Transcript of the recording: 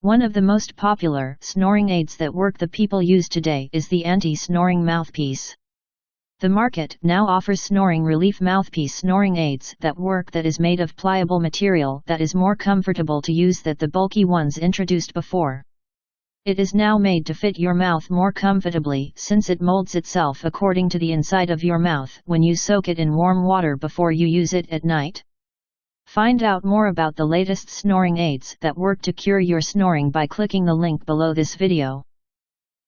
One of the most popular snoring aids that work the people use today is the anti-snoring mouthpiece. The market now offers snoring relief mouthpiece snoring aids that work that is made of pliable material that is more comfortable to use than the bulky ones introduced before. It is now made to fit your mouth more comfortably since it molds itself according to the inside of your mouth when you soak it in warm water before you use it at night. Find out more about the latest snoring aids that work to cure your snoring by clicking the link below this video.